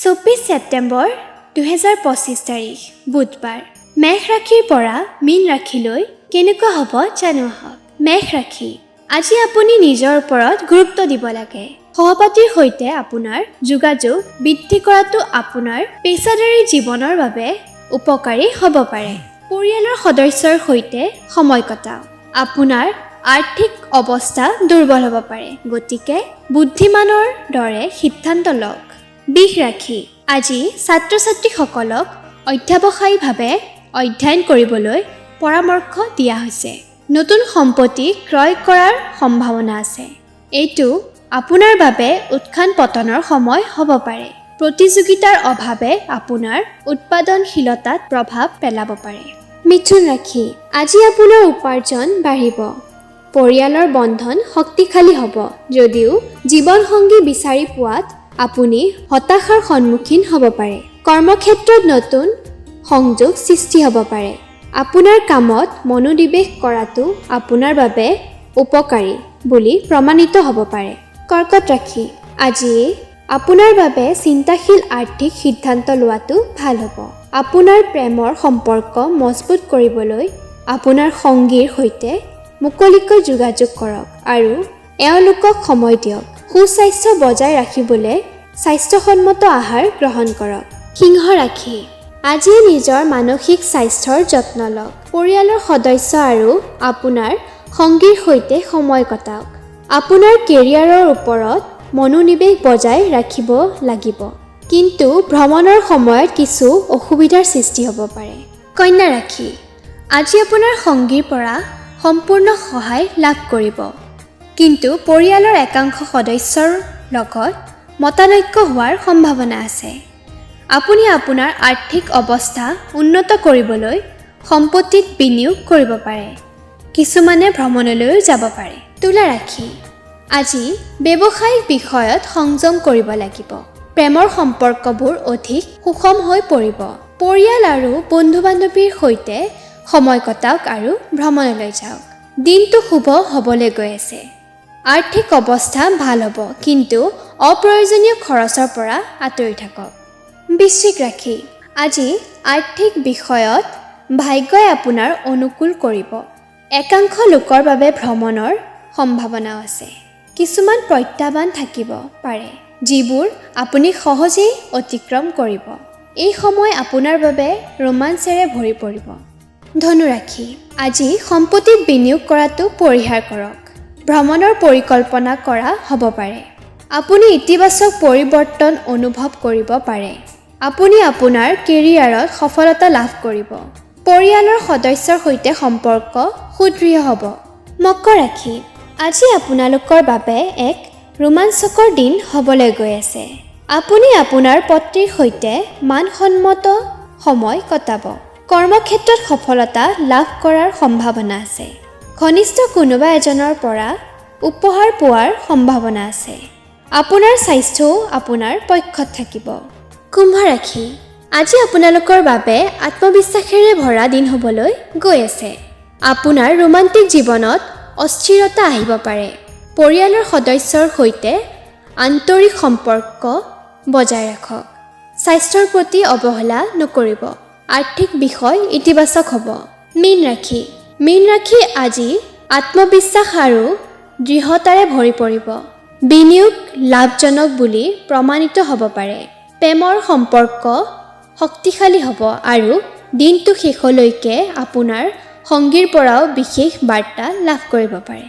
24 ছেপ্টেম্বৰ 2025 তাৰিখ বুধবাৰ। মেঘ ৰাশিৰ পৰা মীন ৰাশিলৈ কেনেকুৱা হ'ব জানো আহক। মেঘ ৰাশি, আজি আপুনি নিজৰ ওপৰত গুৰুত্ব দিব লাগে। সহপাঠীৰ সৈতে আপোনাৰ যোগাযোগ বৃদ্ধি কৰাটো আপোনাৰ পেছাদাৰী জীৱনৰ বাবে উপকাৰী হ'ব পাৰে। পৰিয়ালৰ সদস্যৰ সৈতে সময় কটাওক। আপোনাৰ আৰ্থিক অৱস্থা দুৰ্বল হ'ব পাৰে, গতিকে বুদ্ধিমানৰ দৰে সিদ্ধান্ত লওক। বৃষ ৰাশি, আজি ছাত্ৰ-ছাত্ৰীসকলক অধ্যাৱসায়ীভাৱে অধ্যয়ন কৰিবলৈ পৰামৰ্শ দিয়া হৈছে। নতুন সম্পত্তি ক্ৰয় কৰাৰ সম্ভাৱনা আছে। এইটো আপোনাৰ বাবে উত্থান পতনৰ সময় হ'ব পাৰে। প্ৰতিযোগিতাৰ অভাৱে আপোনাৰ উৎপাদনশীলতাত প্ৰভাৱ পেলাব পাৰে। মিথুন ৰাশি, আজি আপোনাৰ উপাৰ্জন বাঢ়িব। পৰিয়ালৰ বন্ধন শক্তিশালী হ'ব যদিও জীৱনসংগী বিচাৰি পোৱাত আপুনি হতাশাৰ সন্মুখীন হ'ব পাৰে। কৰ্মক্ষেত্ৰত নতুন সংযোগ সৃষ্টি হ'ব পাৰে। আপোনাৰ কামত মনোনিৱেশ কৰাটো আপোনাৰ বাবে উপকাৰী বুলি প্ৰমাণিত হ'ব পাৰে। কৰ্কট ৰাশি, আজি আপোনাৰ বাবে চিন্তাশীল আৰ্থিক সিদ্ধান্ত লোৱাটো ভাল হ'ব। আপোনাৰ প্ৰেমৰ সম্পৰ্ক মজবুত কৰিবলৈ আপোনাৰ সঙ্গীৰ সৈতে মুকলিকৈ যোগাযোগ কৰক আৰু এওঁলোকক সময় দিয়ক। সুস্বাস্থ্য বজাই ৰাখিবলৈ স্বাস্থ্যসন্মত আহাৰ গ্ৰহণ কৰক। সিংহ ৰাশি, আজি নিজৰ মানসিক স্বাস্থ্যৰ যত্ন লওক। পৰিয়ালৰ সদস্য আৰু আপোনাৰ সঙ্গীৰ সৈতে সময় কটাওক। আপোনাৰ কেৰিয়াৰৰ ওপৰত মনোনিৱেশ বজাই ৰাখিব লাগিব, কিন্তু ভ্ৰমণৰ সময়ত কিছু অসুবিধাৰ সৃষ্টি হ'ব পাৰে। কন্যা ৰাশি, আজি আপোনাৰ সঙ্গীৰ পৰা সম্পূৰ্ণ সহায় লাভ কৰিব, কিন্তু পৰিয়ালৰ একাংশ সদস্যৰ লগত মতানৈক্য হোৱাৰ সম্ভাৱনা আছে। আপুনি আপোনাৰ আৰ্থিক অৱস্থা উন্নত কৰিবলৈ সম্পত্তিত বিনিয়োগ কৰিব পাৰে। কিছুমানে ভ্ৰমণলৈও যাব পাৰে। তুলা ৰাশি, আজি ব্যৱসায়িক বিষয়ত সংযম কৰিব লাগিব। প্ৰেমৰ সম্পৰ্কবোৰ অধিক সুষম হৈ পৰিব। পৰিয়াল আৰু বন্ধু-বান্ধৱীৰ সৈতে সময় কটাওক আৰু ভ্ৰমণলৈ যাওক। দিনটো শুভ হ'বলৈ গৈ আছে। আৰ্থিক অৱস্থা ভাল হ'ব, কিন্তু অপ্ৰয়োজনীয় খৰচৰ পৰা আঁতৰি থাকক। বৃশ্চিক ৰাশি, আজি আৰ্থিক বিষয়ত ভাগ্যই আপোনাৰ অনুকূল কৰিব। একাংশ লোকৰ বাবে ভ্ৰমণৰ সম্ভাৱনাও আছে। কিছুমান প্ৰত্যাহ্বান থাকিব পাৰে যিবোৰ আপুনি সহজেই অতিক্ৰম কৰিব। এই সময় আপোনাৰ বাবে ৰোমাঞ্চেৰে ভৰি পৰিব। ধনু ৰাশি, আজি সম্পত্তিত বিনিয়োগ কৰাটো পৰিহাৰ কৰক। ভ্ৰমণৰ পৰিকল্পনা কৰা হ'ব পাৰে। আপুনি ইতিবাচক পৰিৱৰ্তন অনুভৱ কৰিব পাৰে। আপুনি আপোনাৰ কেৰিয়াৰত সফলতা লাভ কৰিব। পৰিয়ালৰ সদস্যৰ সৈতে সম্পৰ্ক সুদৃঢ় হ'ব। মকৰ ৰাশি, আজি আপোনালোকৰ বাবে এক ৰোমাঞ্চকৰ দিন হ'বলৈ গৈ আছে। আপুনি আপোনাৰ পত্নীৰ সৈতে মানসন্মত সময় কটাব। কৰ্মক্ষেত্ৰত সফলতা লাভ কৰাৰ সম্ভাৱনা আছে। ঘনিষ্ঠ কোনোবা এজনৰ পৰা উপহাৰ পোৱাৰ সম্ভাৱনা আছে। আপোনাৰ স্বাস্থ্যও আপোনাৰ পক্ষত থাকিব। কুম্ভ ৰাশি, আজি আপোনালোকৰ বাবে আত্মবিশ্বাসেৰে ভৰা দিন হ'বলৈ গৈ আছে। আপোনাৰ ৰোমান্টিক জীৱনত অস্থিৰতা আহিব পাৰে। পৰিয়ালৰ সদস্যৰ সৈতে আন্তৰিক সম্পৰ্ক বজাই ৰাখক। স্বাস্থ্যৰ প্ৰতি অৱহেলা নকৰিব। আৰ্থিক বিষয় ইতিবাচক হ'ব। মীন ৰাশি, আজি আত্মবিশ্বাস আৰু দৃঢ়তাৰে ভৰি পৰিব। বিনিয়োগ লাভজনক বুলি প্ৰমাণিত হ'ব পাৰে। প্ৰেমৰ সম্পৰ্ক শক্তিশালী হ'ব আৰু দিনটো শেষলৈকে আপোনাৰ সঙ্গীৰ পৰাও বিশেষ বাৰ্তা লাভ কৰিব পাৰে।